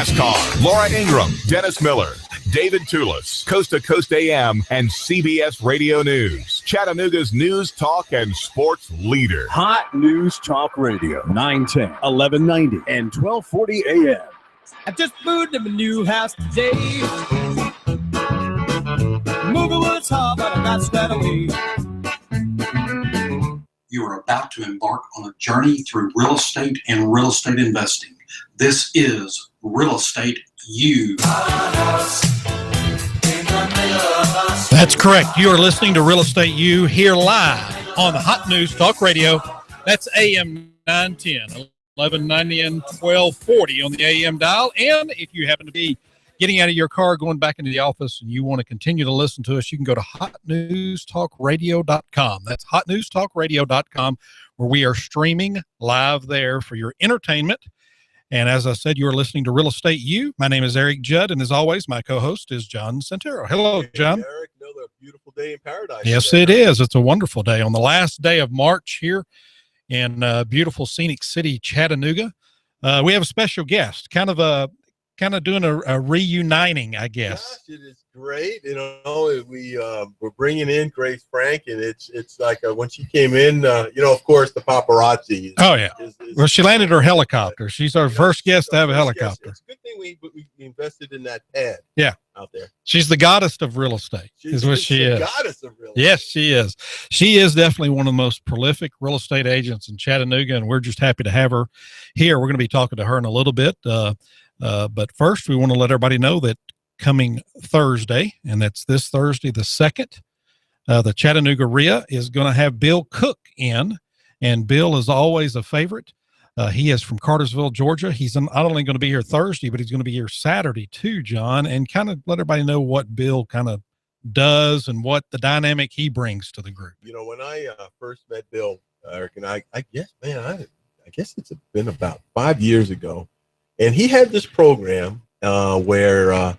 NASCAR. Laura Ingram, Dennis Miller, David Toulis, Coast to Coast AM, and CBS Radio News. Chattanooga's news, talk, and sports leader. Hot News Talk Radio, 910, 1190, and 1240 a.m. I just moved to my new house today. Moving was hard, but I got squared away. You are about to embark on a journey through real estate and real estate investing. This is Real Estate U. That's correct. You are listening to Real Estate U here live on the Hot News Talk Radio. That's AM 910, 1190, and 1240 on the AM dial. And if you happen to be getting out of your car, going back into the office, and you want to continue to listen to us, you can go to hotnewstalkradio.com. That's hotnewstalkradio.com, where we are streaming live there for your entertainment. And as I said, you are listening to Real Estate U. My name is Eric Judd, and as always, my co-host is John Santero. Hello, John. Hey, Eric, another beautiful day in paradise. Yes, today. it is. It's a wonderful day. On the last day of March here in beautiful scenic city, Chattanooga, we have a special guest, kind of doing a reuniting, I guess. Gosh, it is great. You know, we're bringing in Grace Frank, and it's like when she came in, of course, the paparazzi. Well, she landed her helicopter. She's our first guest to have a helicopter. It's a good thing we invested in that pad. Yeah. Out there. She's the goddess of real estate, is what she is. Goddess of real estate. Yes, she is. She is definitely one of the most prolific real estate agents in Chattanooga, and we're just happy to have her here. We're going to be talking to her in a little bit. But first, we want to let everybody know that coming Thursday, and that's this Thursday, the 2nd, the Chattanooga RIA is going to have Bill Cook in, and Bill is always a favorite. He is from Cartersville, Georgia. He's not only going to be here Thursday, but he's going to be here Saturday too, John, and kind of let everybody know what Bill kind of does and what the dynamic he brings to the group. You know, when I first met Bill, Eric, and I guess it's been about 5 years ago. And he had this program where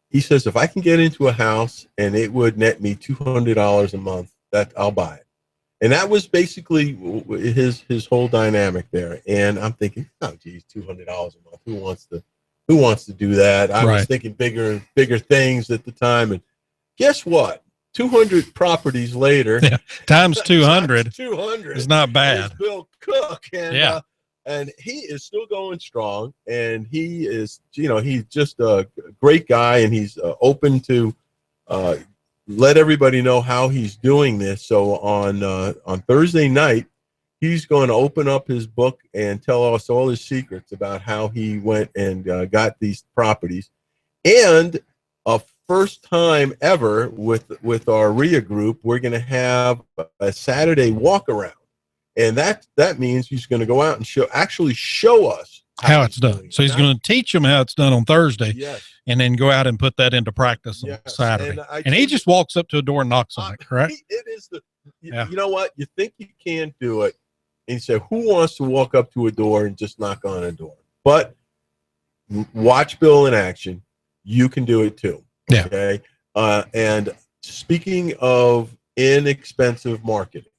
he says, if I can get into a house and it would net me $200 a month, that I'll buy it. And that was basically his whole dynamic there. And I'm thinking, oh, geez, $200 a month. Who wants to do that? I was thinking bigger things at the time. And guess what? 200 properties later, times 200 is not bad. It's Bill Cook, and he is still going strong, and he is, he's just a great guy, and he's open to let everybody know how he's doing this. So on Thursday night, he's going to open up his book and tell us all his secrets about how he went and got these properties. And a first time ever with our RIA group, we're going to have a Saturday walk around. And that means he's going to go out and show us how it's done. So he's going to teach them how it's done on Thursday, and then go out and put that into practice on Saturday. And he just walks up to a door and knocks on it, correct? It is you know what? You think you can't do it. And you say, who wants to walk up to a door and just knock on a door? But watch Bill in action. You can do it too. Yeah. Okay. And speaking of inexpensive marketing,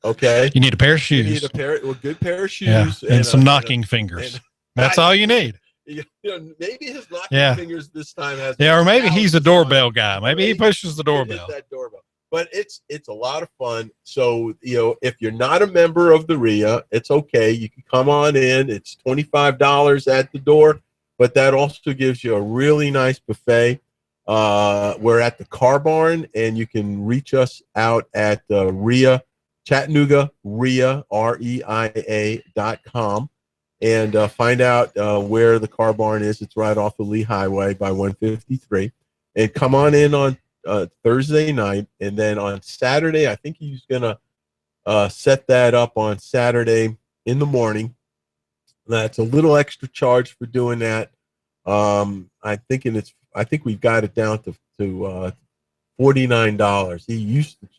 okay, you need a pair of shoes. You need a good pair of shoes, and some knocking fingers. That's all you need. Maybe his knocking fingers this time has. Or maybe he's a doorbell guy. Maybe he pushes the doorbell. That doorbell. But it's a lot of fun. So if you're not a member of the RIA, it's okay. You can come on in. It's $25 at the door, but that also gives you a really nice buffet. We're at the Car Barn, and you can reach us out at RIA. Chattanooga RIA, REIA.com, and find out where the Car Barn is. It's right off the Lee Highway by 153. And come on in on Thursday night, and then on Saturday, I think he's going to set that up on Saturday in the morning. That's a little extra charge for doing that. I think we've got it down to $49. He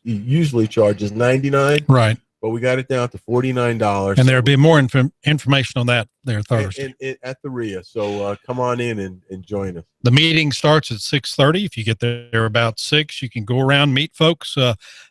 usually charges $99. Right. but we got it down to $49. And there'll be more information on that there Thursday. At the RIA. So come on in and join us. The meeting starts at 6:30. If you get there about 6, you can go around, meet folks,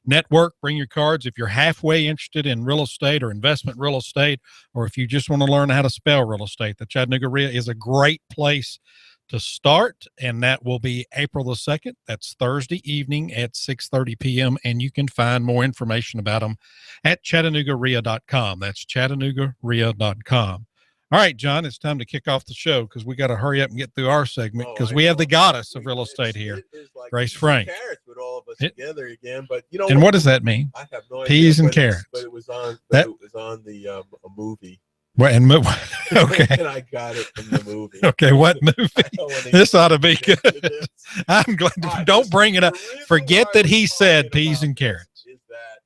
network, bring your cards. If you're halfway interested in real estate or investment real estate, or if you just want to learn how to spell real estate, the Chattanooga RIA is a great place to start, and that will be April the 2nd. That's Thursday evening at 6:30 p.m., and you can find more information about them at ChattanoogaRIA.com. That's ChattanoogaRIA.com. All right, John, it's time to kick off the show because we got to hurry up and get through our segment because we have the goddess of real estate here, like Grace Frank. Carrots with all of us together again, but you know. And what does that mean? I have no idea. Peas and carrots. But it was on. That, it was on the a movie. What, and okay. And I got it from the movie. Okay, what movie? This ought to be good. I'm glad. Don't bring it up. Forget that he said peas and carrots. Is that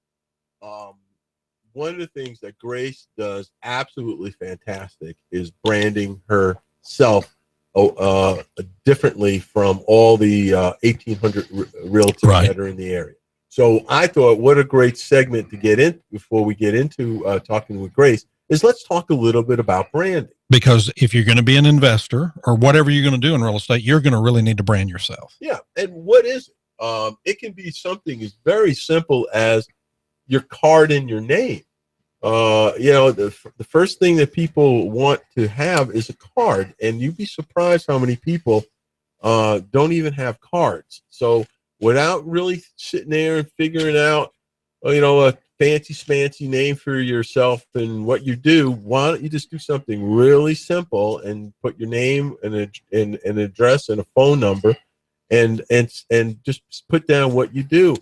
one of the things that Grace does absolutely fantastic is branding herself differently from all the 1,800 realtors that are in the area. So I thought, what a great segment to get in before we get into talking with Grace. Is let's talk a little bit about branding. Because if you're going to be an investor or whatever you're going to do in real estate, you're going to really need to brand yourself. Yeah. And what is it? It can be something as very simple as your card and your name. The first thing that people want to have is a card, and you'd be surprised how many people don't even have cards. So without really sitting there and figuring out, a fancy smancy name for yourself and what you do, why don't you just do something really simple and put your name and an address and a phone number and just put down what you do.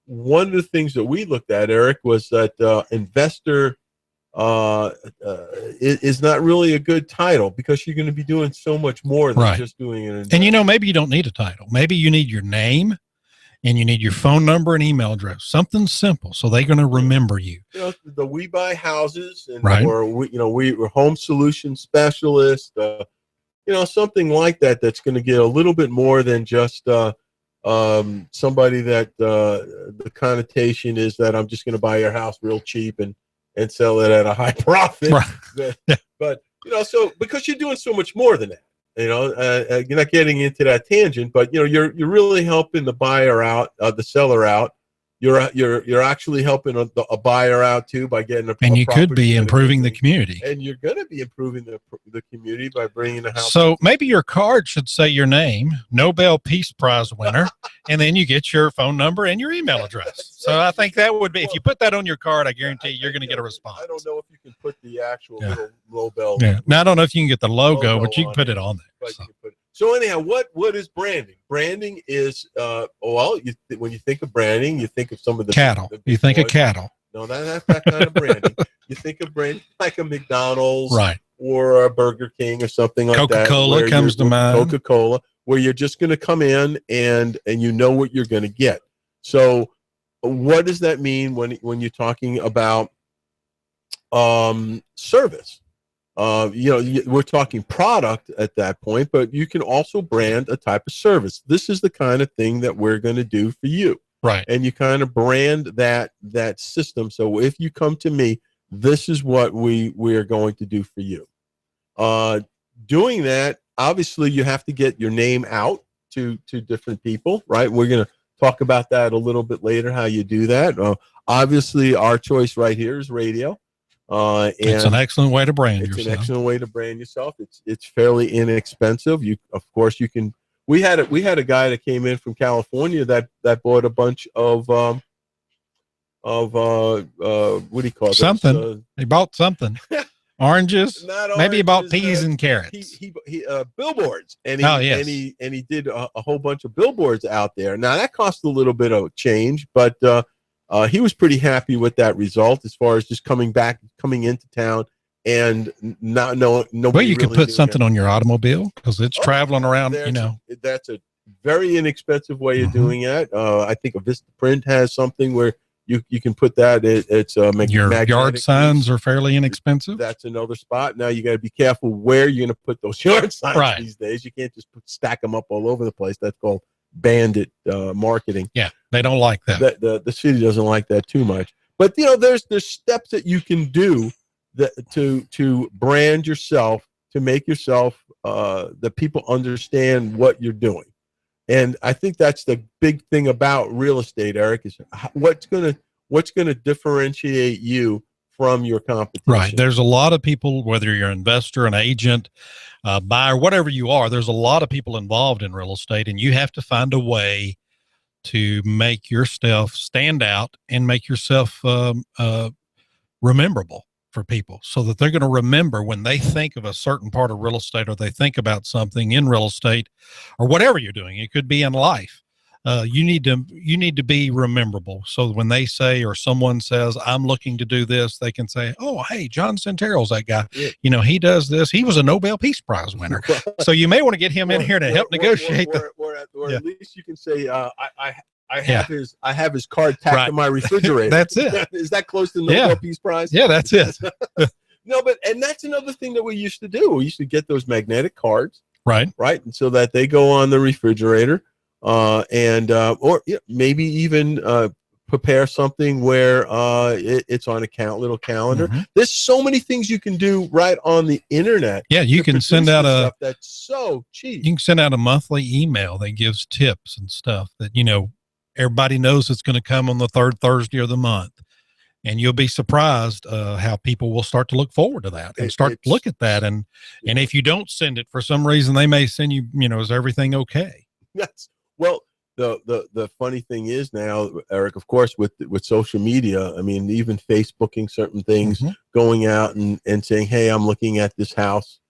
One of the things that we looked at, Eric, was that investor is not really a good title because you're going to be doing so much more than just doing an investment. And maybe you don't need a title. Maybe you need your name and you need your phone number and email address, something simple, so they're going to remember you. The We Buy Houses, and we're home solution specialist, something like that. That's going to get a little bit more than just somebody that the connotation is that I'm just going to buy your house real cheap and sell it at a high profit. Right. But so because you're doing so much more than that. You're not getting into that tangent, but you're really helping the buyer out, the seller out. You're actually helping a buyer out too by getting a. And you could be improving the community. And you're going to be improving the community by bringing a house. So maybe your card should say your name, Nobel Peace Prize winner, and then you get your phone number and your email address. So I think that would be, if you put that on your card, I guarantee you're going to get a response. I don't know if you can put the actual little Nobel. Yeah. Now I don't know if you can get the logo, but you can put it on there. So anyhow, what is branding? Branding is when you think of branding, you think of some of the cattle. You think of cattle. No, that's that kind of branding. You think of branding like a McDonald's, right, or a Burger King or something like that. Coca-Cola comes to mind. Coca-Cola, where you're just going to come in and you know what you're going to get. So, what does that mean when you're talking about service? We're talking product at that point, but you can also brand a type of service. This is the kind of thing that we're going to do for you. Right. And you kind of brand that system. So if you come to me, this is what we are going to do for you. Doing that, obviously you have to get your name out to different people, right? We're going to talk about that a little bit later, how you do that. Obviously our choice right here is radio. And it's an excellent way to brand yourself. It's an excellent way to brand yourself. It's fairly inexpensive. Of course you can. We had a guy that came in from California that bought a bunch of what do you call it? Something. He bought something. Oranges. Maybe he bought peas and carrots. He billboards, and he did a whole bunch of billboards out there. Now that cost a little bit of change, but he was pretty happy with that result as far as just coming into town and not knowing. Well, you could put something on your automobile because it's traveling around. That's a very inexpensive way of doing it. I think a Vistaprint has something where you can put that. It's your yard signs are fairly inexpensive. That's another spot. Now you got to be careful where you're going to put those yard signs these days. You can't just stack them up all over the place. That's called bandit marketing. Yeah, they don't like that. The city doesn't like that too much. But there's steps that you can do that to brand yourself, to make yourself that people understand what you're doing. And I think that's the big thing about real estate, Eric, is what's gonna differentiate you from your competition. Right. There's a lot of people, whether you're an investor, an agent, buyer, whatever you are, there's a lot of people involved in real estate, and you have to find a way to make yourself stand out and make yourself rememberable for people, so that they're going to remember when they think of a certain part of real estate, or they think about something in real estate, or whatever you're doing. It could be in life. You need to be rememberable. So when they say, or someone says, I'm looking to do this, they can say, oh, hey, John Santero's that guy. Yeah. He does this. He was a Nobel Peace Prize winner. So you may want to get him in here to help negotiate. Or at least you can say, I have his card tacked to my refrigerator. That's it. Is that close to the Nobel Peace Prize? Yeah, that's it. No, and that's another thing that we used to do. We used to get those magnetic cards. Right. And so that they go on the refrigerator. Or maybe even prepare something where it's on a little calendar. Mm-hmm. There's so many things you can do right on the internet. Yeah, you can send out stuff that's so cheap. You can send out a monthly email that gives tips and stuff that everybody knows it's going to come on the third Thursday of the month, and you'll be surprised how people will start to look forward to that and start to look at that. And if you don't send it for some reason, they may send you. Is everything okay? Yes. Well, the funny thing is now, Eric, of course, with social media, I mean, even Facebooking certain things, mm-hmm. going out and saying, hey, I'm looking at this house,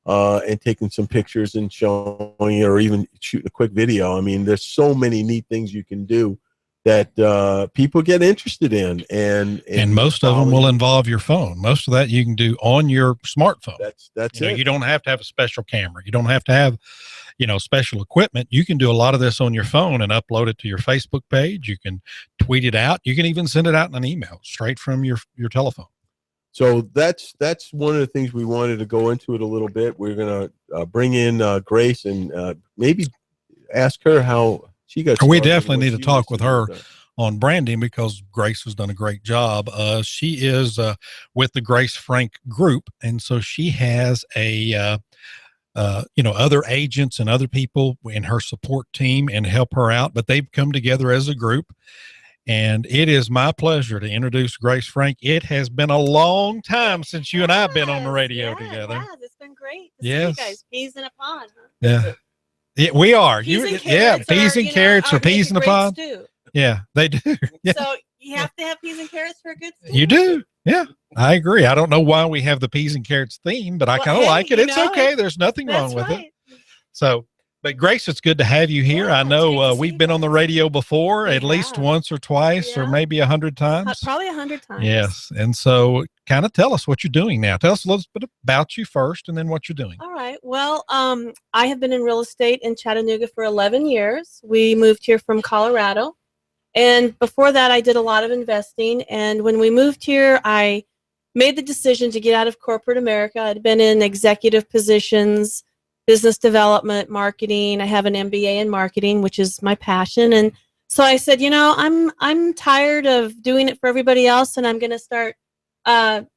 and taking some pictures and showing, or even shooting a quick video. I mean, there's so many neat things you can do that people get interested in. And most of them will involve your phone. Most of that you can do on your smartphone. That's it. You don't have to have a special camera. You don't have to have special equipment. You can do a lot of this on your phone and upload it to your Facebook page. You can tweet it out. You can even send it out in an email straight from your telephone. So that's one of the things we wanted to go into it a little bit. We're going to bring in Grace and maybe ask her how she got started. We definitely need to talk with her on branding, because Grace has done a great job. She is with the Grace Frank Group, and so she has other agents and other people in her support team and help her out, but they've come together as a group. And it is my pleasure to introduce Grace Frank. It has been a long time since you and I have been on the radio together. Yeah, it's been great to see you guys. Peas in a pod, huh? Yeah, we are. Peas and carrots or peas in a pod. Stew. Yeah, they do. Yeah. So you have to have peas and carrots for a good stew. You do. Yeah, I agree. I don't know why we have the peas and carrots theme, but I kind of like it. It's okay. There's nothing wrong with it. So, but Grace, it's good to have you here. I know we've been on the radio before, at least once or twice, or maybe 100 times. Probably 100 times. Yes. And so kind of tell us what you're doing now. Tell us a little bit about you first, and then what you're doing. All right. Well, I have been in real estate in Chattanooga for 11 years. We moved here from Colorado. And before that, I did a lot of investing. And when we moved here, I made the decision to get out of corporate America. I'd been in executive positions, business development, marketing. I have an MBA in marketing, which is my passion. And so I said, I'm tired of doing it for everybody else, and I'm going to start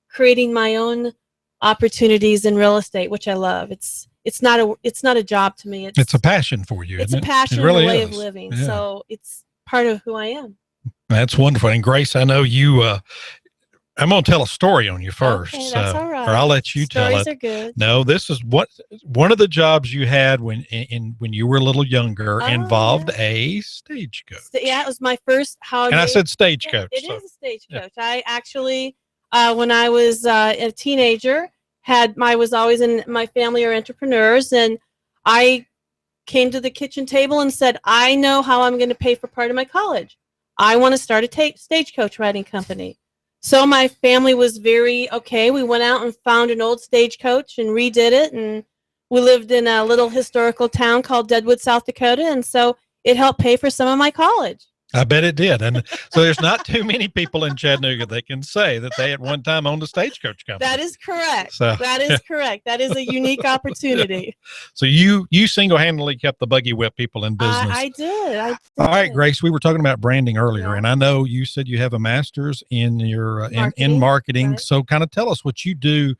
creating my own opportunities in real estate, which I love. It's not a job to me. It's a passion for you. It's a passion, really, and a way of living. Yeah. So it's part of who I am. That's wonderful. And Grace, I know you. I'm going to tell a story on you first. Okay, that's all right. Or I'll let you tell it. Stories are good. No, this is one of the jobs you had when you were a little younger involved a stagecoach. Yeah, it was my first holiday. And I said stagecoach. It is a stagecoach. Yeah. I actually, when I was a teenager, I was always in my family are entrepreneurs, and I came to the kitchen table and said, I know how I'm going to pay for part of my college. I want to start a stagecoach riding company. So my family was very okay. We went out and found an old stagecoach and redid it. And we lived in a little historical town called Deadwood, South Dakota. And so it helped pay for some of my college. I bet it did. And so there's not too many people in Chattanooga that can say that they at one time owned a Stagecoach company. That is correct. So, that is correct. That is a unique opportunity. So you single-handedly kept the buggy whip people in business. I did. All right, Grace, we were talking about branding earlier, Yeah. and I know you said you have a master's in your in Marketing, marketing. right. So kind of tell us what you do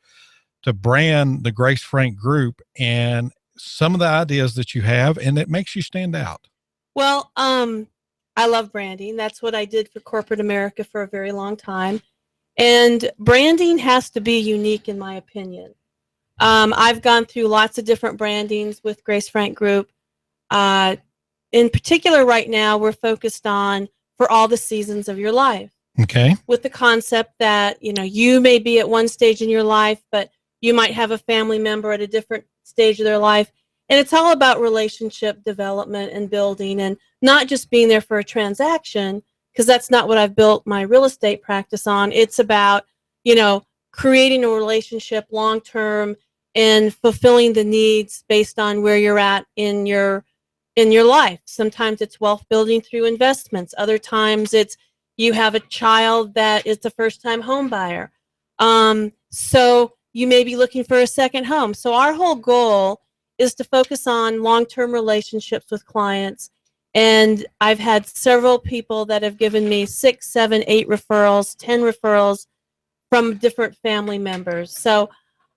to brand the Grace Frank Group and some of the ideas that you have and that makes you stand out. Well, I love branding. That's what I did for corporate America for a very long time. And branding has to be unique, in my opinion. I've gone through lots of different brandings with Grace Frank Group. In particular, right now, we're focused on for all the seasons of your life. Okay. With the concept that, you may be at one stage in your life, but you might have a family member at a different stage of their life. And it's all about relationship development and building and not just being there for a transaction, because that's not what I've built my real estate practice on. It's about, creating a relationship long-term and fulfilling the needs based on where you're at in your life. Sometimes it's wealth building through investments. Other times it's you have a child that is the first-time home buyer. So you may be looking for a second home. So our whole goal is to focus on long-term relationships with clients. And I've had several people that have given me 6, 7, 8 referrals, 10 referrals from different family members. So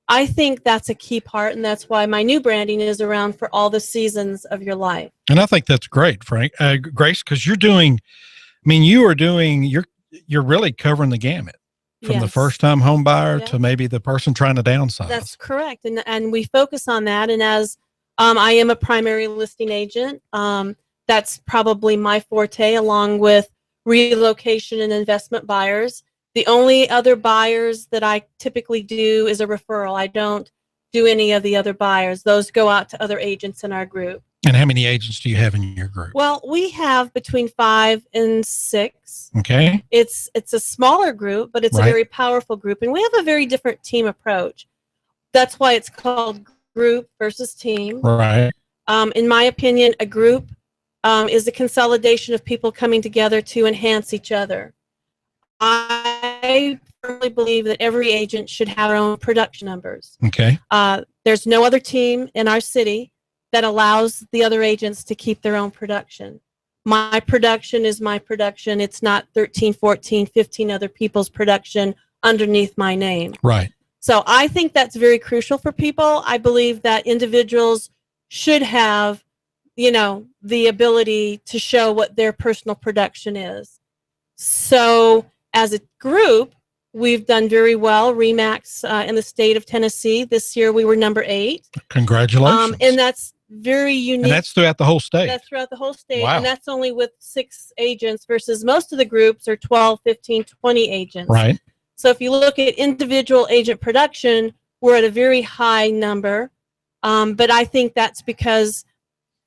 I think that's a key part. And that's why my new branding is around for all the seasons of your life. And I think that's great, Frank, Grace, because you're really covering the gamut. From the Yes. first-time home buyer Yeah. to maybe the person trying to downsize. That's correct. And we focus on that. And as I am a primary listing agent, that's probably my forte, along with relocation and investment buyers. The only other buyers that I typically do is a referral. I don't do any of the other buyers. Those go out to other agents in our group. And how many agents do you have in your group? Well, we have between 5 and 6. Okay. It's a smaller group, but it's Right. a very powerful group. And we have a very different team approach. That's why it's called group versus team. Right. In my opinion, a group is a consolidation of people coming together to enhance each other. I firmly believe that every agent should have their own production numbers. Okay. There's no other team in our city that allows the other agents to keep their own production. My production is my production. It's not 13, 14, 15 other people's production underneath my name. Right. So I think that's very crucial for people. I believe that individuals should have, the ability to show what their personal production is. So as a group, we've done very well. RE/MAX in the state of Tennessee. This year we were number 8. Congratulations. And that's very unique. And that's throughout the whole state. That's throughout the whole state. Wow. And that's only with 6 agents versus most of the groups are 12, 15, 20 agents. Right. So if you look at individual agent production, we're at a very high number. But I think that's because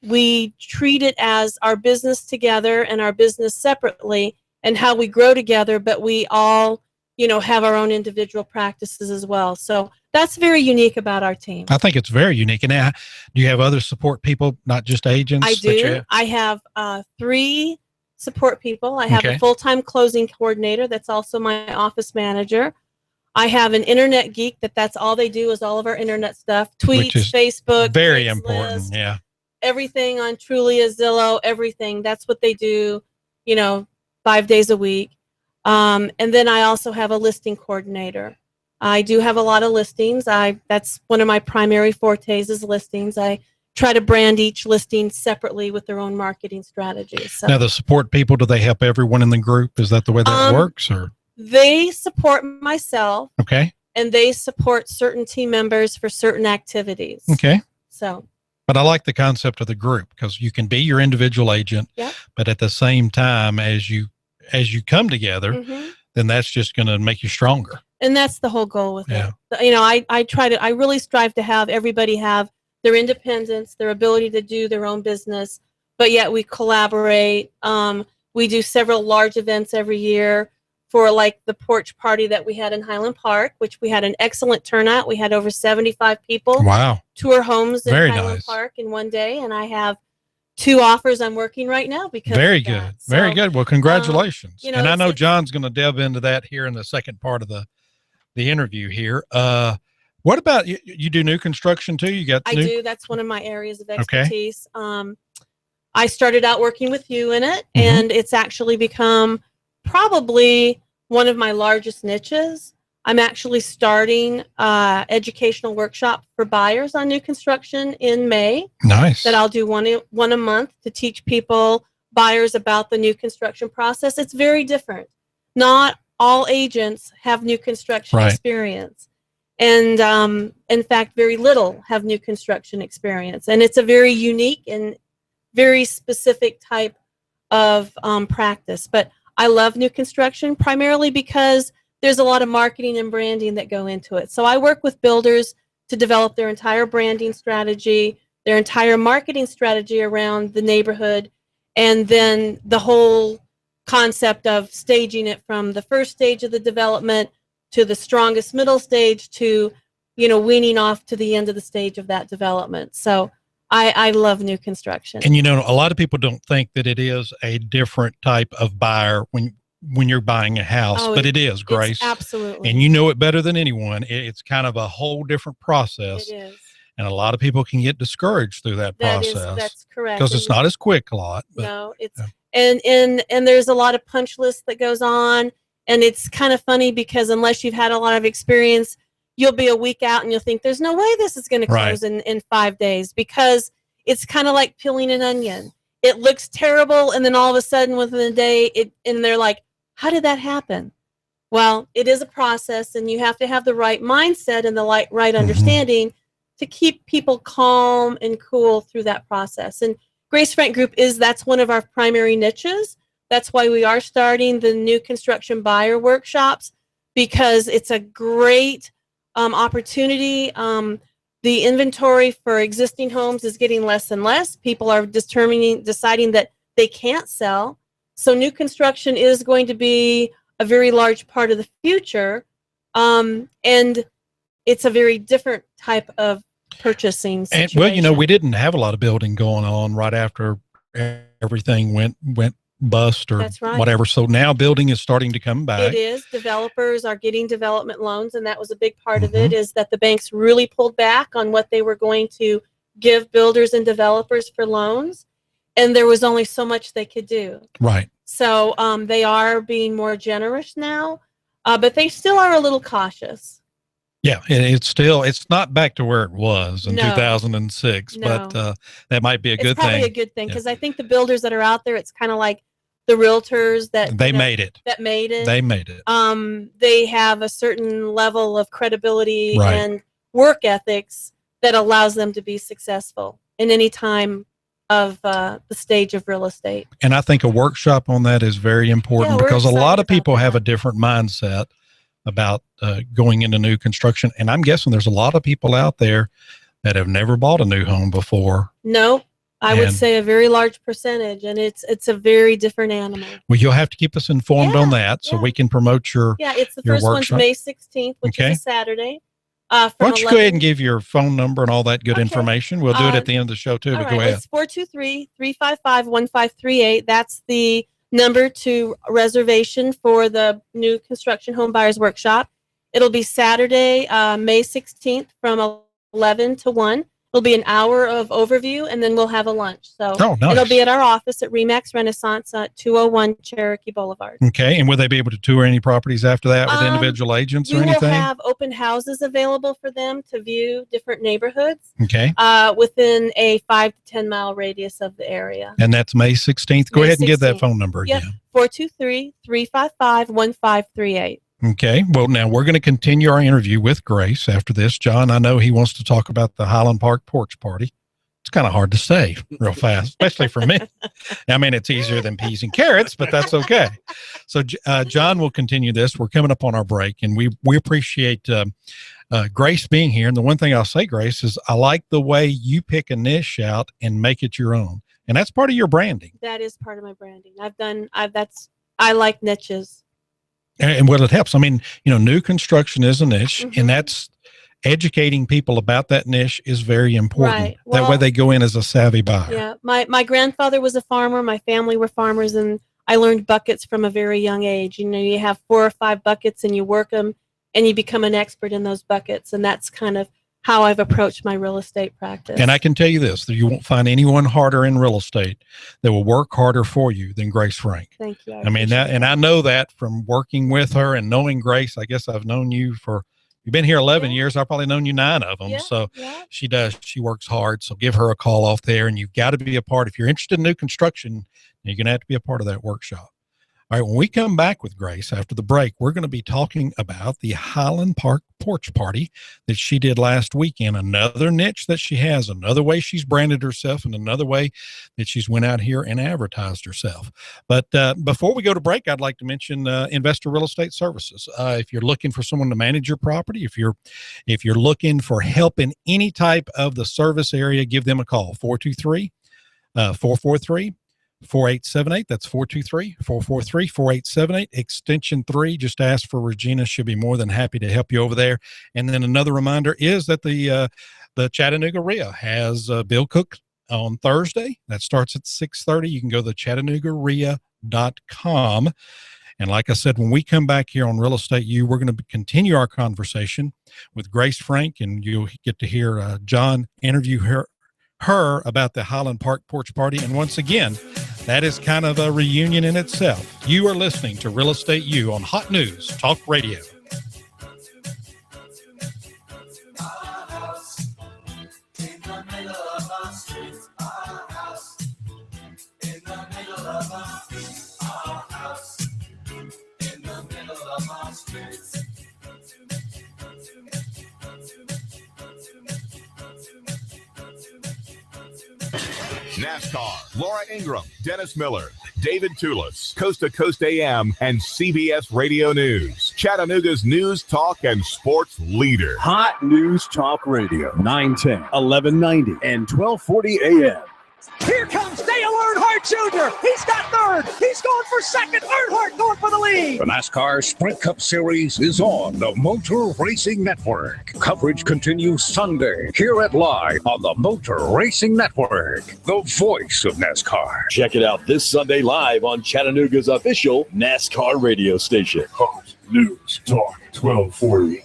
we treat it as our business together and our business separately and how we grow together, but we all, have our own individual practices as well. So that's very unique about our team. I think it's very unique. And now, do you have other support people, not just agents? I that you do. have? I have 3 support people. I have Okay. a full-time closing coordinator that's also my office manager. I have an internet geek that's all they do is all of our internet stuff, tweets, Which is Facebook, Very Craigslist, important. Yeah. everything on Trulia, Zillow, everything. That's what they do, 5 days a week. And then I also have a listing coordinator. I do have a lot of listings. That's one of my primary fortes is listings. I try to brand each listing separately with their own marketing strategies. So Now, the support people, do they help everyone in the group? Is that the way that works? Or they support myself okay. and they support certain team members for certain activities. Okay. So But I like the concept of the group because you can be your individual agent, Yeah. but at the same time, as you come together, mhm. then that's just going to make you stronger. And that's the whole goal with Yeah. it. I really strive to have everybody have their independence, their ability to do their own business, but yet we collaborate. We do several large events every year for like the porch party that we had in Highland Park, which we had an excellent turnout. We had over 75 people Wow. tour homes in Very Highland nice. Park in one day. And I have 2 offers I'm working right now because Very of good. that. Very So, good. Well, congratulations. you know, and I know it's- John's going to delve into that here in the second part of the interview here. What about you do new construction too? You got I new? do. That's one of my areas of expertise. I started out working with you in it, Mhm. and it's actually become probably one of my largest niches. I'm actually starting educational workshop for buyers on new construction in May Nice. that I'll do one a month to teach people, buyers, about the new construction process. It's very different. Not all agents have new construction Right. experience. And in fact, very little have new construction experience. And it's a very unique and very specific type of practice. But I love new construction primarily because there's a lot of marketing and branding that go into it. So I work with builders to develop their entire branding strategy, their entire marketing strategy around the neighborhood, and then the whole concept of staging it from the first stage of the development to the strongest middle stage to, weaning off to the end of the stage of that development. So I love new construction. And a lot of people don't think that it is a different type of buyer when you're buying a house, but it is, Grace. It's absolutely. And you know it better than anyone. It's kind of a whole different process. It is. And a lot of people can get discouraged through that process. That's correct. Because it's not as quick a lot. But, no, it's and there's a lot of punch list that goes on, and it's kind of funny because unless you've had a lot of experience, you'll be a week out and you'll think there's no way this is going to close in 5 days, because it's kind of like peeling an onion. It looks terrible, and then all of a sudden within a day, and they're like, how did that happen? Well, it is a process, and you have to have the right mindset and the right understanding to keep people calm and cool through that process. And Grace Frank Group that's one of our primary niches. That's why we are starting the new construction buyer workshops, because it's a great opportunity. The inventory for existing homes is getting less and less. People are deciding that they can't sell. So new construction is going to be a very large part of the future. And it's a very different type of purchasing situation. And, well, we didn't have a lot of building going on right after everything went bust or That's right. whatever. So now building is starting to come back. It is. Developers are getting development loans, and that was a big part of it, is that the banks really pulled back on what they were going to give builders and developers for loans, and there was only so much they could do. Right. So they are being more generous now, but they still are a little cautious. Yeah, it's not back to where it was in 2006, No. but that might be a good It's probably thing. a good thing, because I think the builders that are out there, it's kind of like the realtors that They made it. That made it. They made it. They have a certain level of credibility Right. and work ethics that allows them to be successful in any time of the stage of real estate. And I think a workshop on that is very important, Yeah, we're because a lot excited of people about have that. a different mindset about going into new construction. And I'm guessing there's a lot of people out there that have never bought a new home before. No, I would And- say a very large percentage, and it's a very different animal. Well, you'll have to keep us informed Yeah, on that so yeah. we can promote your. Yeah, it's the Your first one's workshop? May 16th, which Okay. is a Saturday. Why don't you go ahead and give your phone number and all that good Okay. information? We'll do it at the end of the show too, All but right, go ahead. it's 423-355-1538. That's the number to reservation for the new construction home buyers workshop. It'll be Saturday, May 16th from 11 to 1. It'll be an hour of overview, and then we'll have a lunch. So Oh, nice. it'll be at our office at Remax Renaissance at 201 Cherokee Boulevard. Okay. And will they be able to tour any properties after that with Um, individual agents We or will anything? have open houses available for them to view different neighborhoods Okay. within a 5 to 10 mile radius of the area. And that's May 16th. Go May ahead and give that 16th. phone number Yep. again. 423-355-1538. Okay. Well, now we're going to continue our interview with Grace after this. John, I know he wants to talk about the Highland Park porch party. It's kind of hard to say real fast, especially for me. I mean, it's easier than peas and carrots, but that's okay. So John will continue this. We're coming up on our break, and we appreciate Grace being here. And the one thing I'll say, Grace, is I like the way you pick a niche out and make it your own. And that's part of your branding. That is part of my branding. I like niches. And well, it helps. I mean, new construction is a niche, Mhm. and that's educating people about that niche is very important. Right. That way Well, they go in as a savvy buyer. Yeah, my grandfather was a farmer. My family were farmers, and I learned buckets from a very young age. You know, you have 4 or 5 buckets, and you work them, and you become an expert in those buckets. And that's kind of how I've approached my real estate practice. And I can tell you this, that you won't find anyone harder in real estate that will work harder for you than Grace Frank. Thank you. I mean, that, and I know that from working with her and knowing Grace. I guess I've known you you've been here 11 years. I've probably known you 9 of them. Yeah, So yeah. she works hard. So give her a call off there, and you've got to be a part. If you're interested in new construction, you're going to have to be a part of that workshop. All right. When we come back with Grace after the break, we're going to be talking about the Highland Park porch party that she did last weekend. Another niche that she has, another way she's branded herself, and another way that she's went out here and advertised herself. But before we go to break, I'd like to mention Investor Real Estate Services. If you're looking for someone to manage your property, if you're looking for help in any type of the service area, give them a call. 423-443-4878. That's 423-443-4878, extension 3. Just ask for Regina. She'll be more than happy to help you over there. And then another reminder is that the Chattanooga RIA has Bill Cook on Thursday. That starts at 6:30. You can go to ChattanoogaRIA.com. And like I said, when we come back here on Real Estate U, we're going to continue our conversation with Grace Frank, and you'll get to hear John interview her about the Highland Park porch party. And once again, that is kind of a reunion in itself. You are listening to Real Estate U on Hot News Talk Radio. NASCAR, Laura Ingram, Dennis Miller, David Toulis, Coast to Coast AM, and CBS Radio News. Chattanooga's news, talk, and sports leader. Hot News Talk Radio, 910, 1190, and 1240 a.m. Here comes Dale Earnhardt Jr. He's got third. He's going for second. Earnhardt going for the lead. The NASCAR Sprint Cup Series is on the Motor Racing Network. Coverage continues Sunday here at Live on the Motor Racing Network, the voice of NASCAR. Check it out this Sunday live on Chattanooga's official NASCAR radio station. Hot News Talk 1240.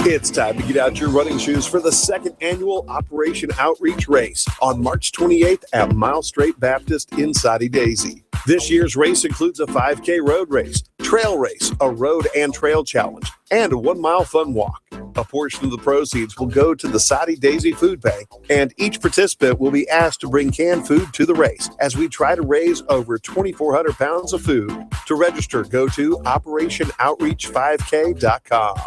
It's time to get out your running shoes for the second annual Operation Outreach Race on March 28th at Mile Straight Baptist in Soddy Daisy. This year's race includes a 5K road race, trail race, a road and trail challenge, and a 1-mile fun walk. A portion of the proceeds will go to the Soddy Daisy Food Bank, and each participant will be asked to bring canned food to the race as we try to raise over 2,400 pounds of food. To register, go to OperationOutreach5K.com.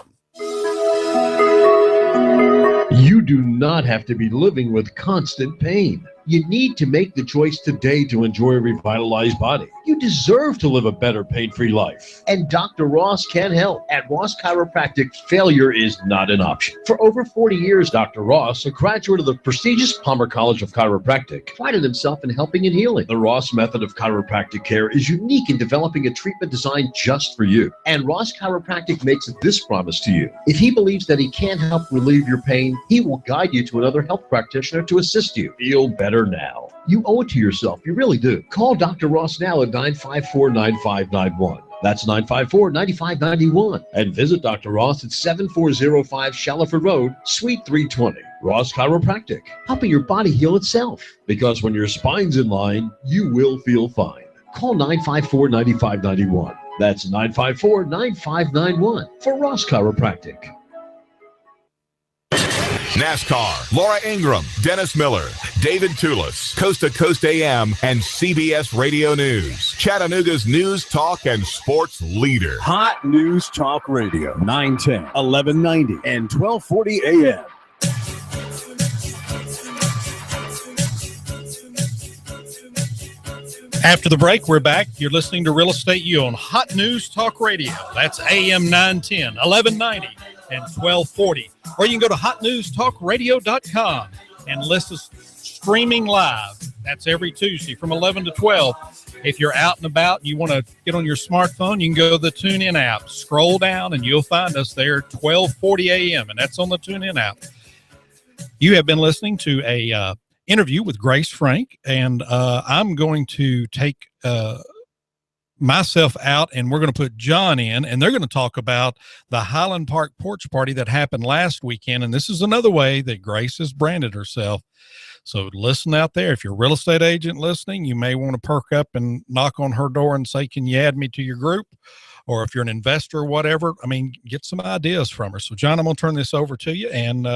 You do not have to be living with constant pain. You need to make the choice today to enjoy a revitalized body. You deserve to live a better pain-free life. And Dr. Ross can help. At Ross Chiropractic, failure is not an option. For over 40 years, Dr. Ross, a graduate of the prestigious Palmer College of Chiropractic, prided himself in helping and healing. The Ross method of chiropractic care is unique in developing a treatment designed just for you. And Ross Chiropractic makes this promise to you. If he believes that he can help relieve your pain, he will guide you to another health practitioner to assist you. Feel better now. You owe it to yourself. You really do. Call Dr. Ross now at 954-9591. That's 954-9591. And visit Dr. Ross at 7405 Shallowford Road, Suite 320. Ross Chiropractic, helping your body heal itself. Because when your spine's in line, you will feel fine. Call 954-9591. That's 954-9591 for Ross Chiropractic. NASCAR, Laura Ingram, Dennis Miller, David Toulis, Coast to Coast AM, and CBS Radio News. Chattanooga's news, talk, and sports leader. Hot News Talk Radio, 910, 1190, and 1240 a.m. After the break, we're back. You're listening to Real Estate U on Hot News Talk Radio. That's AM 910, 1190, and 1240. Or you can go to hotnewstalkradio.com and listen streaming live That's every Tuesday from 11 to 12. If you're out and about and you want to get on your smartphone, you can go to the TuneIn app, scroll down, and you'll find us there 12:40 a.m., and that's on the TuneIn app. You have been listening to a interview with Grace Frank, and I'm going to take myself out, and we're going to put John in, and they're going to talk about the Highland Park porch party that happened last weekend. And this is another way that Grace has branded herself. So listen out there. If you're a real estate agent listening, you may want to perk up and knock on her door and say, can you add me to your group? Or if you're an investor or whatever, I mean, get some ideas from her. So John, I'm going to turn this over to you, and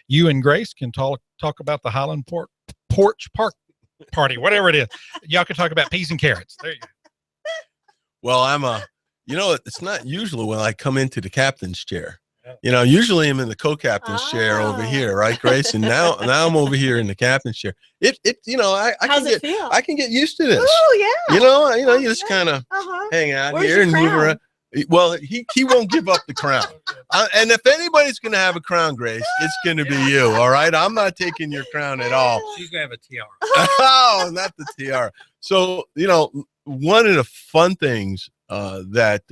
you and Grace can talk about the Highland porch park party, whatever it is. Y'all can talk about peas and carrots. There you go. Well, it's not usually when I come into the captain's chair. Usually I'm in the co-captain's chair over here, right, Grace? And now I'm over here in the captain's chair. I can get used to this. Oh yeah. You just kind of hang out here and move around. Well, he won't give up the crown. And if anybody's going to have a crown, Grace, it's going to be you. All right. I'm not taking your crown at all. She's going to have a tiara. Oh, not the tiara. So, one of the fun things that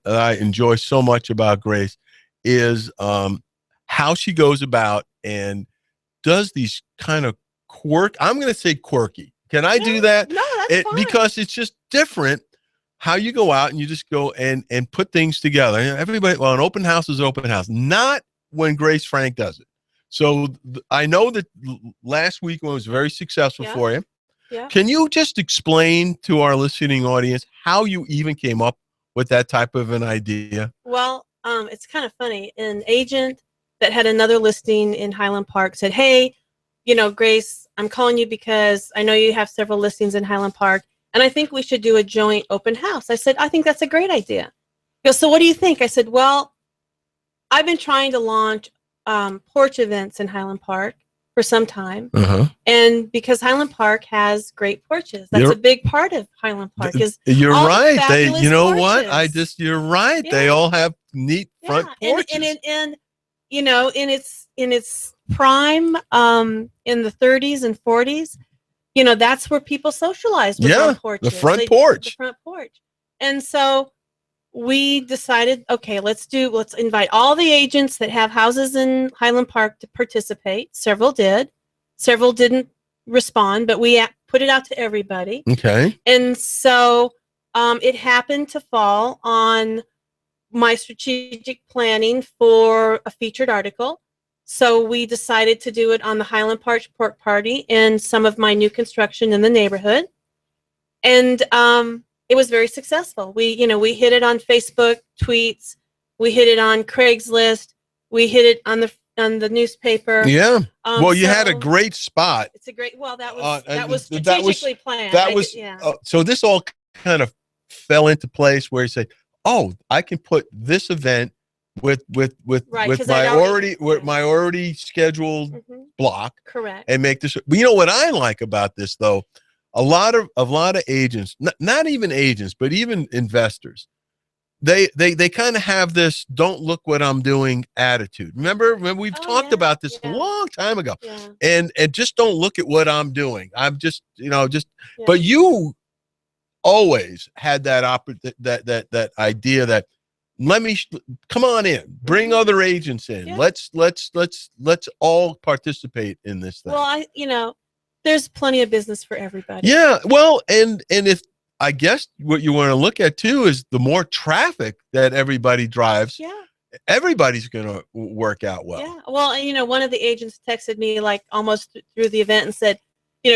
I enjoy so much about Grace is how she goes about and does these kind of I'm going to say quirky. Can I do that? No, that's fine. Because it's just different how you go out and you just go and put things together. An open house is open house, not when Grace Frank does it. So I know that last week was very successful for you. Yeah. Can you just explain to our listening audience how you even came up with that type of an idea? Well, it's kind of funny. An agent that had another listing in Highland Park said, hey, Grace, I'm calling you because I know you have several listings in Highland Park, and I think we should do a joint open house. I said, I think that's a great idea. He goes, so what do you think? I said, well, I've been trying to launch porch events in Highland Park for some time. And because Highland Park has great porches, that's a big part of Highland Park. You're right. Porches. You're right. Yeah. They all have neat front porches. And in its prime, in the 30s and 40s, that's where people socialized with porches. The front porch. The front porch. And so we decided, okay, let's invite all the agents that have houses in Highland Park to participate. Several did. Several didn't respond, but we put it out to everybody. Okay. And so it happened to fall on my strategic planning for a featured article. So we decided to do it on the Highland Park pork party and some of my new construction in the neighborhood. And it was very successful. We hit it on Facebook tweets. We hit it on Craigslist. We hit it on the newspaper. Yeah. Well, you had a great spot. It's a great. Well, that was strategically planned. So this all kind of fell into place where you say, "Oh, I can put this event with my already scheduled block, correct, and make this." But you know what I like about this though? A lot of agents, not even agents, but even investors, they kind of have this "don't look what I'm doing" attitude. Remember we've talked about this a long time ago, and just don't look at what I'm doing. I'm just But you always had that that idea that come on in, bring other agents in. Yeah. Let's all participate in this thing. Well, there's plenty of business for everybody. Yeah. Well, and if I guess what you want to look at too is the more traffic that everybody drives, everybody's going to work out well. Yeah. Well, one of the agents texted me like almost through the event and said,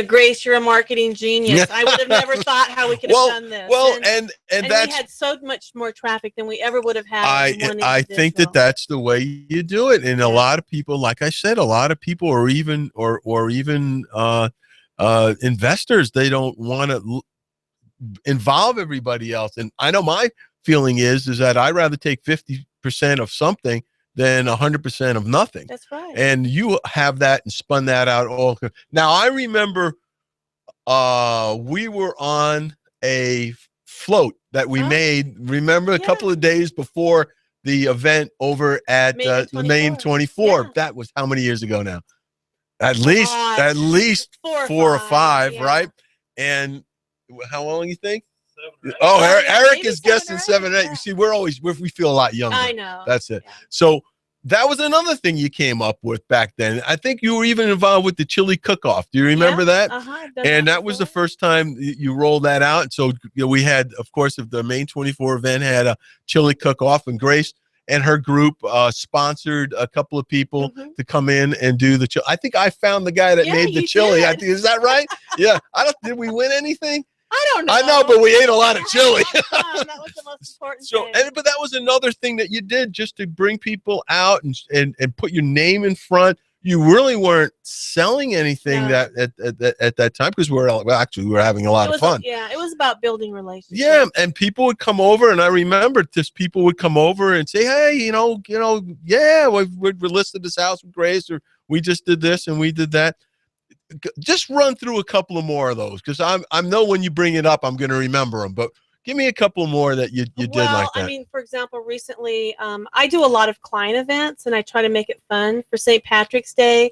Grace, you're a marketing genius. I would have never thought how we could have done this. Well, and we had so much more traffic than we ever would have had. I think that's the way you do it. And a lot of people, like I said, a lot of people are even investors. They don't want to involve everybody else. And I know my feeling is that I'd rather take 50% of something than 100% of nothing. That's right. And you have that and spun that out all. Now I remember we were on a float that we made. Remember a couple of days before the event over at Main 24. Yeah. That was how many years ago now? At least four or five, yeah. right? And how long you think? Oh, Eric is guessing 7 or 8. You see, we feel a lot younger. I know. That's it. So that was another thing you came up with back then. I think you were even involved with the chili cook-off. Do you remember that? And that was the first time you rolled that out. So we had, of course, if the Main 24 event had a chili cook-off, and Grace and her group sponsored a couple of people to come in and do the chili. I think I found the guy that made the chili. I think, is that right? Yeah. Did we win anything? I don't know. I know, but we ate a lot of chili. That was the most important thing. But that was another thing that you did just to bring people out and put your name in front. You really weren't selling anything that at that time, because we were having a lot of fun. It was about building relationships. Yeah, and people would come over, and I remember people would come over and say, "Hey, we listed this house with Grace, or we just did this and we did that." Just run through a couple of more of those, because I know when you bring it up, I'm going to remember them. But give me a couple more that you did like that. I mean, for example, recently, I do a lot of client events, and I try to make it fun. For St. Patrick's Day,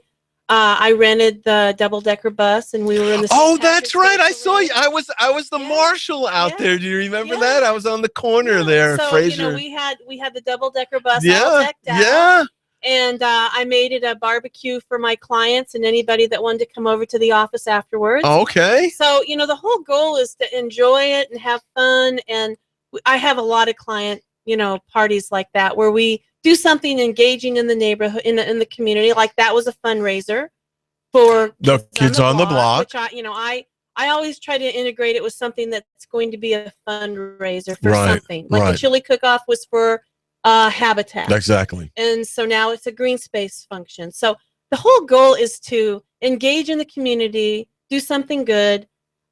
I rented the double-decker bus, and we were in the. Oh, that's right! I saw you. I was the marshal out there. Do you remember that? I was on the corner there, so, Fraser. we had the double-decker bus all decked out. Yeah. And I made it a barbecue for my clients and anybody that wanted to come over to the office afterwards. Okay. So, the whole goal is to enjoy it and have fun. And I have a lot of client, parties like that where we do something engaging in the neighborhood, in the community. Like that was a fundraiser for the kids on the block. Which I always try to integrate it with something that's going to be a fundraiser for something. Like the chili cook-off was for Habitat. Exactly. And so now it's a green space function. So the whole goal is to engage in the community, do something good,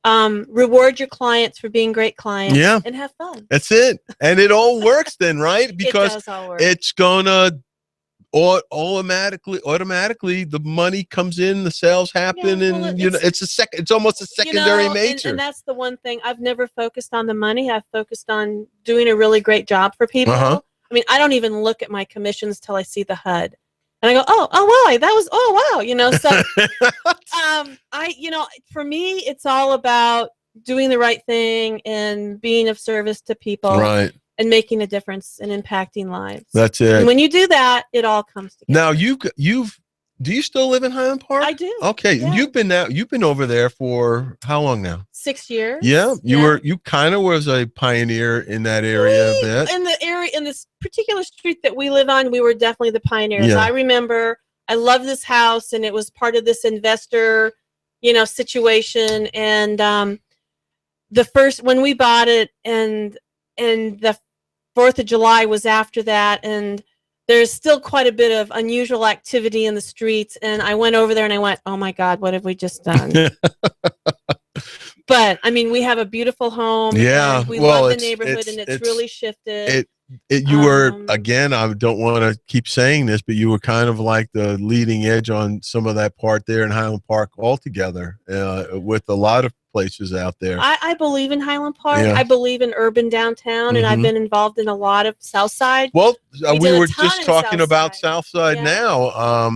reward your clients for being great clients, and have fun. That's it. And it all works then, right? Because it does all work. It's gonna automatically the money comes in, the sales happen, and it's almost a secondary nature. And that's the one thing I've never focused on the money. I've focused on doing a really great job for people. I mean, I don't even look at my commissions till I see the HUD, and I go, oh wow, that was So, for me, it's all about doing the right thing and being of service to people, right, and making a difference and impacting lives. That's it. And when you do that, it all comes together. Now do you still live in Highland Park? I do. Okay, yeah. You've been over there for how long now? 6 years. Yeah, you kind of was a pioneer in that area a bit. In this particular street that we live on, we were definitely the pioneers. Yeah. I remember I loved this house, and it was part of this investor, situation. And when we bought it, and the 4th of July was after that, and there's still quite a bit of unusual activity in the streets. And I went over there and I went, oh my God, what have we just done? But I mean, we have a beautiful home. Yeah. We love the neighborhood, and it's really shifted. You were, again, I don't want to keep saying this, but you were kind of like the leading edge on some of that part there in Highland Park altogether, with a lot of places out there. I believe in Highland Park. Yeah. I believe in urban downtown, and I've been involved in a lot of South Side. Well, we were just talking about South Side now.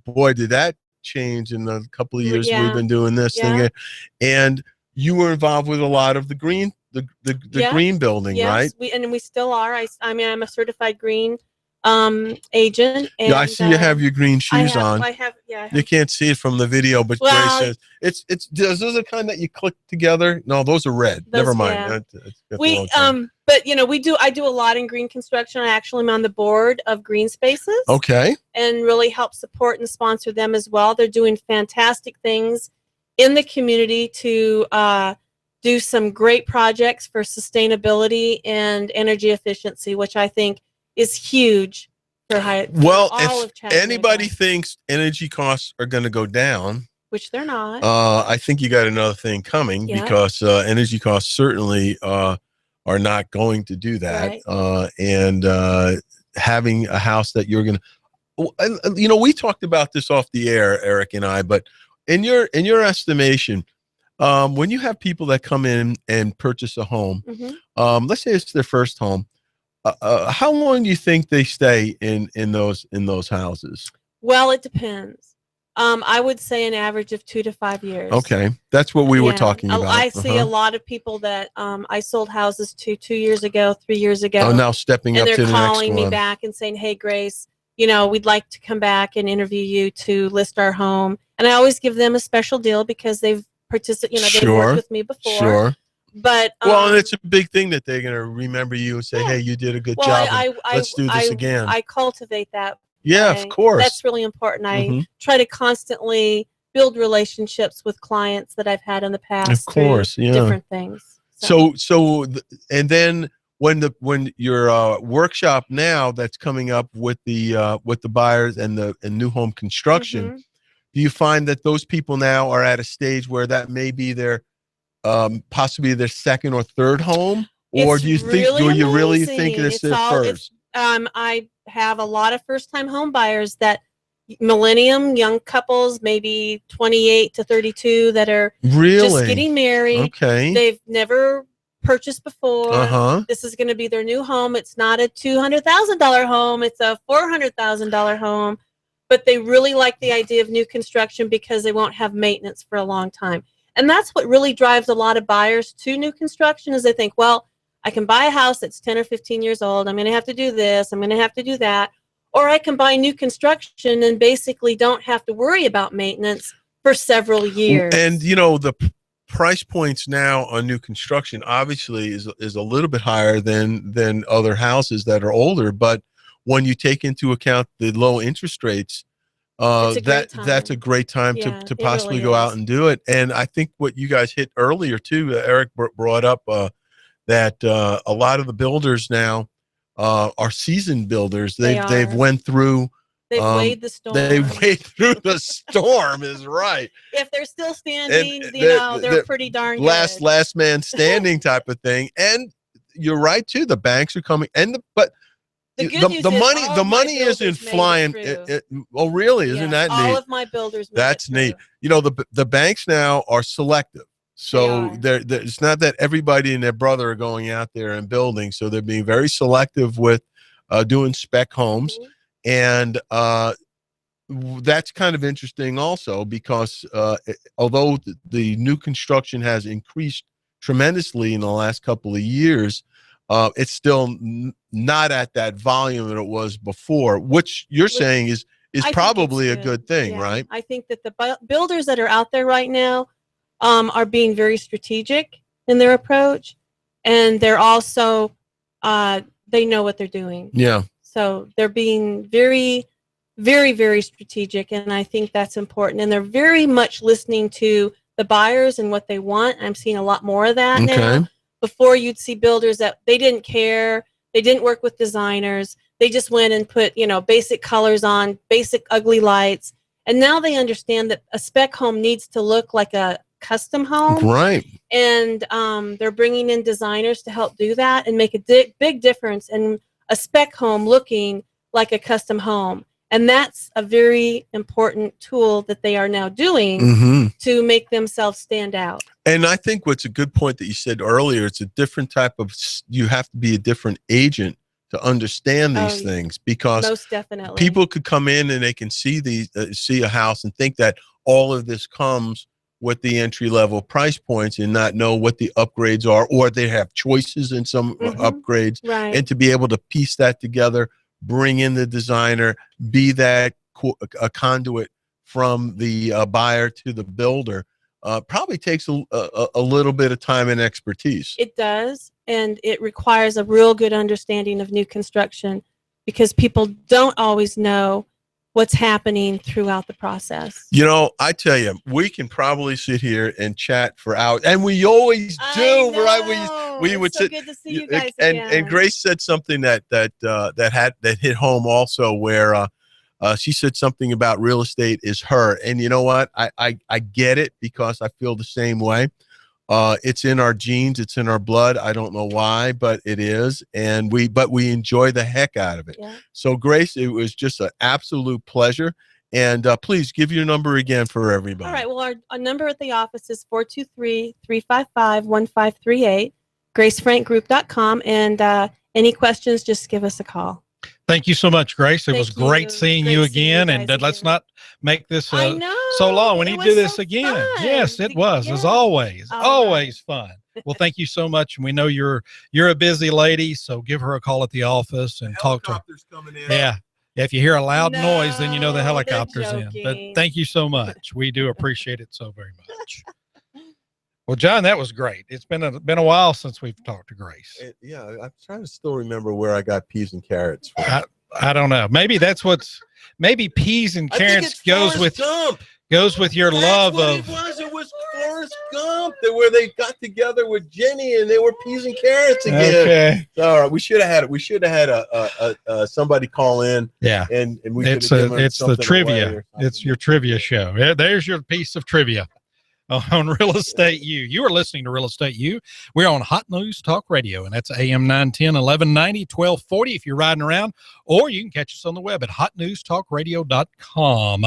Boy, did that change in the couple of years we've been doing this thing. And you were involved with a lot of the green green building, right? We still are. I'm a certified green agent. And, I see you have your green shoes on. I have. You can't see it from the video, but Grace says it's those are the kind that you click together. No, those are red. Never mind. But I do a lot in green construction. I actually am on the board of Green Spaces. Okay. And really help support and sponsor them as well. They're doing fantastic things in the community to do some great projects for sustainability and energy efficiency, which I think is huge for all of Chattanooga. Anybody thinks energy costs are going to go down, which they're not, I think you got another thing coming, because energy costs certainly are not going to do that. Right. And having a house that you're going to, we talked about this off the air, Eric and I, but in your estimation, when you have people that come in and purchase a home, let's say it's their first home, how long do you think they stay in those houses? Well, it depends. I would say an average of 2 to 5 years. Okay, that's what we were talking about. I see a lot of people that I sold houses to 2 years ago, 3 years ago. Oh, now stepping up to the next one. And they're calling me back and saying, "Hey, Grace, we'd like to come back and interview you to list our home." And I always give them a special deal because they've participated. They've worked with me before. Sure. But and it's a big thing that they're going to remember you and say, "Hey, you did a good job. Let's do this again." I cultivate that. Yeah, of course. That's really important. I try to constantly build relationships with clients that I've had in the past. Of course, yeah. Different things. And then when your workshop now that's coming up with the buyers and new home construction, do you find that those people now are at a stage where that may be their possibly their second or third home, or do you really think this is their first? I have a lot of first-time home buyers that millennium young couples, maybe 28 to 32, that are just getting married. Okay. They've never purchased before. This is going to be their new home. It's not a $200,000 home. It's a $400,000 home. But they really like the idea of new construction because they won't have maintenance for a long time. And that's what really drives a lot of buyers to new construction is they think, well, I can buy a house that's 10 or 15 years old. I'm going to have to do this. I'm going to have to do that. Or I can buy new construction and basically don't have to worry about maintenance for several years. And, the price points now on new construction obviously is a little bit higher than other houses that are older. But when you take into account the low interest rates, that's a great time to possibly go out and do it. And I think what you guys hit earlier too, Eric brought up that a lot of the builders now are seasoned builders. They've went through. They've weighed the storm. They wade through the storm is right. If they're still standing, they're pretty darn good. Last man standing type of thing. And you're right too. The banks are coming, but the money isn't flying. Oh, really? Isn't that neat? All of my builders. That's neat. The banks now are selective. So it's not that everybody and their brother are going out there and building. So they're being very selective with doing spec homes. And that's kind of interesting also because although the new construction has increased tremendously in the last couple of years, it's still not at that volume that it was before, which you're saying is probably a good thing, right? I think that the builders that are out there right now are being very strategic in their approach, and they're also they know what they're doing. Yeah. So they're being very, very, very strategic, and I think that's important. And they're very much listening to the buyers and what they want. I'm seeing a lot more of that now. Before, you'd see builders that they didn't care. They didn't work with designers. They just went and put, basic colors on, basic ugly lights. And now they understand that a spec home needs to look like a custom home. Right. And they're bringing in designers to help do that and make a big difference in a spec home looking like a custom home. And that's a very important tool that they are now doing to make themselves stand out. And I think what's a good point that you said earlier, it's a different type of, you have to be a different agent to understand these things, because most definitely people could come in and they can see see a house and think that all of this comes with the entry level price points and not know what the upgrades are, or they have choices in some upgrades. Right. And to be able to piece that together, bring in the designer, be that a conduit from the buyer to the builder, probably takes a little bit of time and expertise. It does, and it requires a real good understanding of new construction, because people don't always know what's happening throughout the process. I tell you, we can probably sit here and chat for hours, and we always do, right? We would sit. Good to see you guys and Grace said something that hit home also, where she said something about real estate is her, and you know what? I get it, because I feel the same way. It's in our genes, it's in our blood. I don't know why, but it is, and we enjoy the heck out of it. Yeah. So Grace, it was just an absolute pleasure. And please give your number again for everybody. All right. Well, our number at the office is 423-355-1538, gracefrankgroup.com. And any questions, just give us a call. Thank you so much, Grace. It was Thank great you. seeing Great you seeing you again. guys And let's again. not make this I know. so long. We It need to was do this so again. fun. Yes, it was, as always. All Always fun. Well, thank you so much. And we know you're a busy lady, so give her a call at the office and talk to her. Coming in. Yeah. If you hear a loud noise, then you know the No, they're helicopter's in. But joking. thank you so much. We do appreciate it so very much. Well, John, that was great. It's been a while since we've talked to Grace. Yeah, I'm trying to still remember where I got peas and carrots from. I don't know. Maybe maybe peas and I think carrots it's Forrest goes with your That's love what of. It was Forrest Gump, where they got together with Jenny and they were peas and carrots again. Okay. All right, we should have had it. We should have had a somebody call in. Yeah. And we It's could have given it's the something trivia. away. It's your trivia show. Yeah, there's your piece of trivia on Real Estate U. You are listening to Real Estate U. We're on Hot News Talk Radio, and that's AM 910, 1190, 1240 if you're riding around, or you can catch us on the web at hotnewstalkradio.com.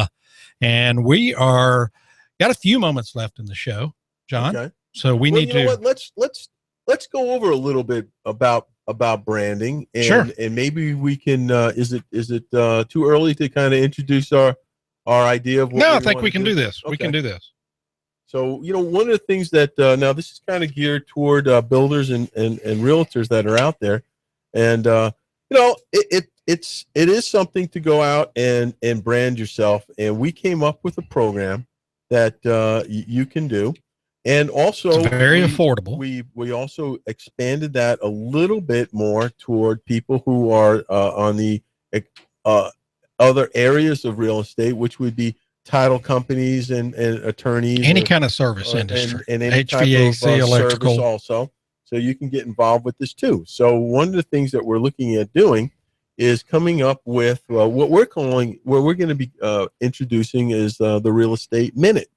And we got a few moments left in the show, John. Okay. So we need to. What? Let's go over a little bit about branding, and sure. And maybe we can. Is it too early to kind of introduce our idea of what? No, I think we can do this. Okay. We can do this. So, one of the things that now this is kind of geared toward builders and realtors that are out there, and it is something to go out and brand yourself. And we came up with a program that you can do, and also it's very affordable. We also expanded that a little bit more toward people who are on the other areas of real estate, which would be title companies and attorneys, any kind of service industry, and any HVAC, type of, electrical, service also. So you can get involved with this too. So one of the things that we're looking at doing is coming up with what we're going to be introducing is the Real Estate Minute.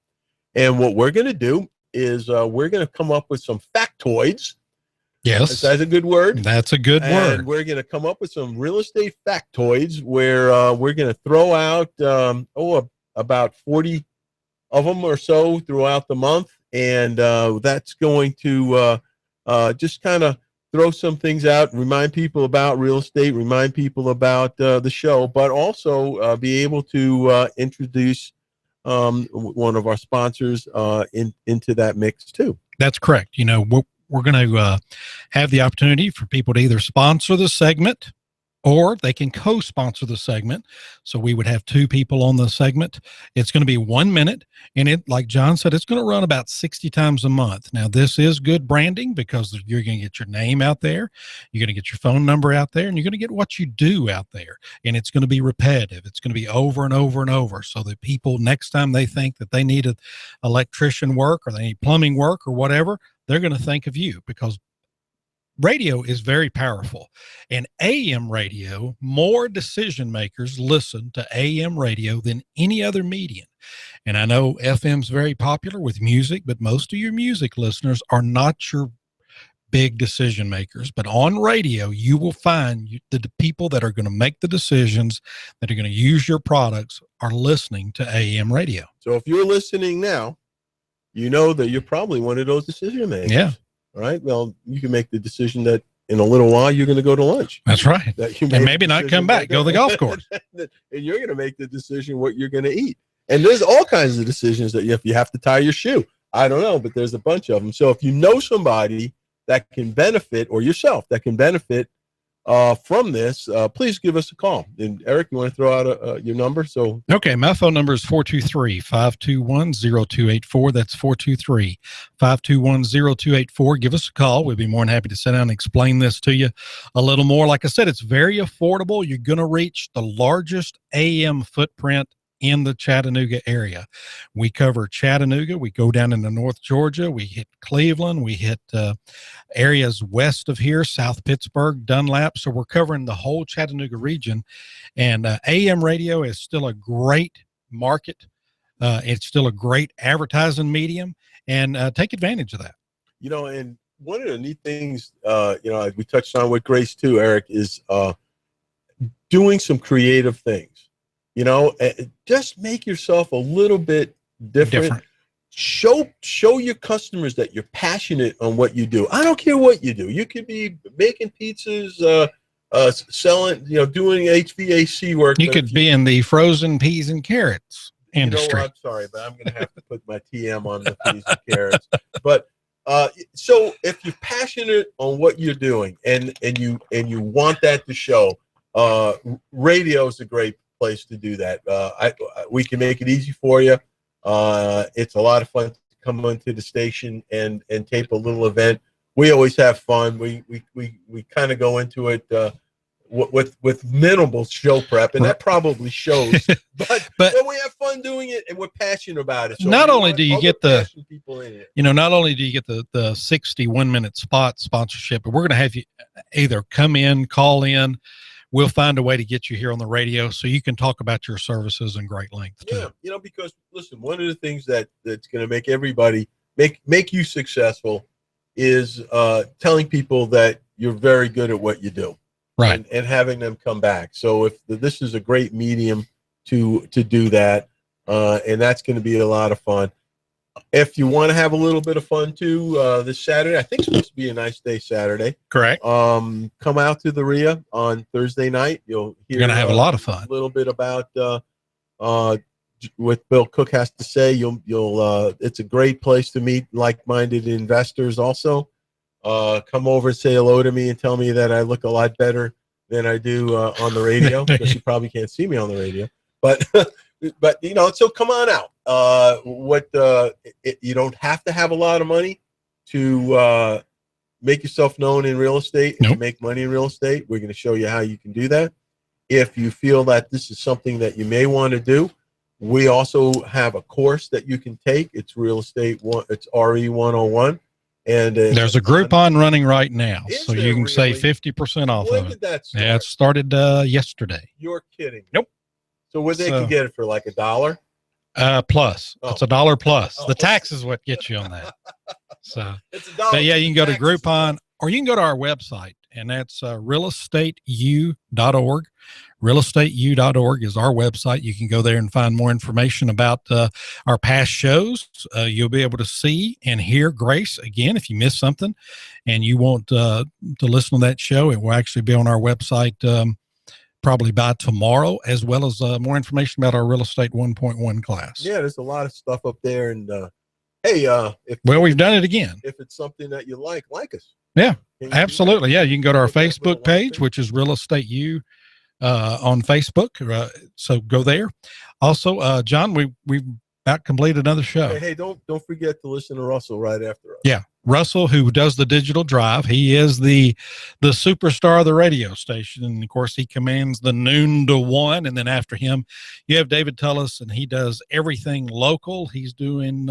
And what we're going to do is we're going to come up with some factoids. Yes. That's a good word. That's a good word. And we're going to come up with some real estate factoids where we're going to throw out about 40 of them or so throughout the month. And that's going to just kind of throw some things out, remind people about real estate, remind people about the show, but also be able to introduce one of our sponsors into that mix too. That's correct. We're going to have the opportunity for people to either sponsor the segment or they can co-sponsor the segment. So we would have two people on the segment. It's going to be 1 minute. And it, like John said, it's going to run about 60 times a month. Now, this is good branding because you're going to get your name out there. You're going to get your phone number out there, and you're going to get what you do out there. And it's going to be repetitive. It's going to be over and over and over so that people, next time they think that they need an electrician work or they need plumbing work or whatever, they're going to think of you because radio is very powerful. And AM radio, more decision makers listen to AM radio than any other medium. And I know FM's very popular with music, but most of your music listeners are not your big decision makers. But on radio, you will find the people that are going to make the decisions, that are going to use your products, are listening to AM radio. So if you're listening now, you know that you're probably one of those decision makers. Yeah. All right. Well, you can make the decision that in a little while you're going to go to lunch. That's right. And maybe not come back, go to the golf course. And you're going to make the decision what you're going to eat. And there's all kinds of decisions that if you have to tie your shoe, I don't know, but there's a bunch of them. So if you know somebody that can benefit, or yourself that can benefit from this, please give us a call. And Eric, you want to throw out your number? So okay, my phone number is 423-521-0284. That's 423-521-0284. Give us a call. We'll be more than happy to sit down and explain this to you a little more. Like I said, it's very affordable. You're going to reach the largest AM footprint in the Chattanooga area. We cover Chattanooga. We go down into North Georgia. We hit Cleveland. We hit areas west of here, South Pittsburgh, Dunlap. So we're covering the whole Chattanooga region. And AM radio is still a great market. It's still a great advertising medium. And take advantage of that. And one of the neat things, we touched on with Grace too, Eric, is doing some creative things. Just make yourself a little bit different. Show your customers that you're passionate on what you do. I don't care what you do. You could be making pizzas, selling, doing HVAC work. You could be in the frozen peas and carrots industry. I'm sorry, but I'm going to have to put my TM on the peas and carrots. But so if you're passionate on what you're doing and you want that to show, radio is a great place to do that. We can make it easy for you. It's a lot of fun to come onto the station and tape a little event. We always have fun. We kind of go into it with minimal show prep, and that probably shows. But we have fun doing it, and we're passionate about it. So not only do you get the people in it. not only do you get the 61-minute spot sponsorship, but we're going to have you either come in, call in. We'll find a way to get you here on the radio so you can talk about your services in great length too. Yeah, because listen, one of the things that's going to make everybody make you successful is telling people that you're very good at what you do, right? And having them come back. So if this is a great medium to do that, and that's going to be a lot of fun. If you want to have a little bit of fun too, this Saturday, I think it's supposed to be a nice day Saturday. Correct. Come out to the RIA on Thursday night. You're going to have a lot of fun. A little bit about what Bill Cook has to say. It's a great place to meet like-minded investors. Also, come over and say hello to me and tell me that I look a lot better than I do on the radio, because you probably can't see me on the radio. But so come on out. You don't have to have a lot of money to make yourself known in real estate and make money in real estate. We're going to show you how you can do that. If you feel that this is something that you may want to do, we also have a course that you can take. It's real estate it's RE 101, and there's a Groupon running right now, so you can save 50% off of it. Yeah, it started yesterday. You're kidding. Nope. So where they can get it for like $1? Plus. It's $1 plus. The tax is what gets you on that. So it's $1. But yeah, you can go to Groupon, or you can go to our website, and that's realestateu.org. Realestateu.org is our website. You can go there and find more information about our past shows. You'll be able to see and hear Grace again if you missed something and you want to listen to that show. It will actually be on our website probably by tomorrow, as well as more information about our Real Estate 1.1 class. Yeah, there's a lot of stuff up there. And we've done it again. If it's something that you like us. Yeah, absolutely. Yeah, you can go to our Facebook page, which is Real Estate U on Facebook. So go there. Also, John, we've about completed another show. Hey, don't forget to listen to Russell right after us. Yeah, Russell, who does the digital drive. He is the superstar of the radio station, and of course he commands the noon to 1, and then after him you have David Tullis, and he does everything local. He's doing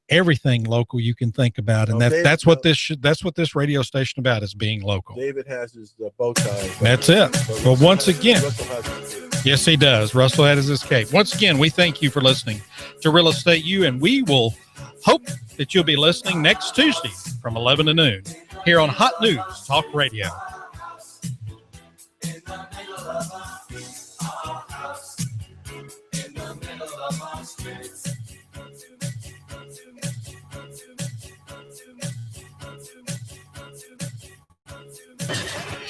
everything local you can think about, and that's what this radio station about, is being local. David has his bow tie. That's it. Well, once again, yes, he does. Russell had his escape. Once again, we thank you for listening to Real Estate U, and we will hope that you'll be listening next Tuesday from 11 to noon here on Hot News Talk Radio.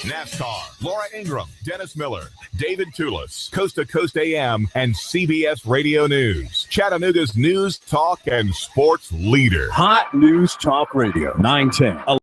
NASCAR, Laura Ingram, Dennis Miller, David Toulis, Coast to Coast AM, and CBS Radio News. Chattanooga's news, talk, and sports leader. Hot News Talk Radio, 910.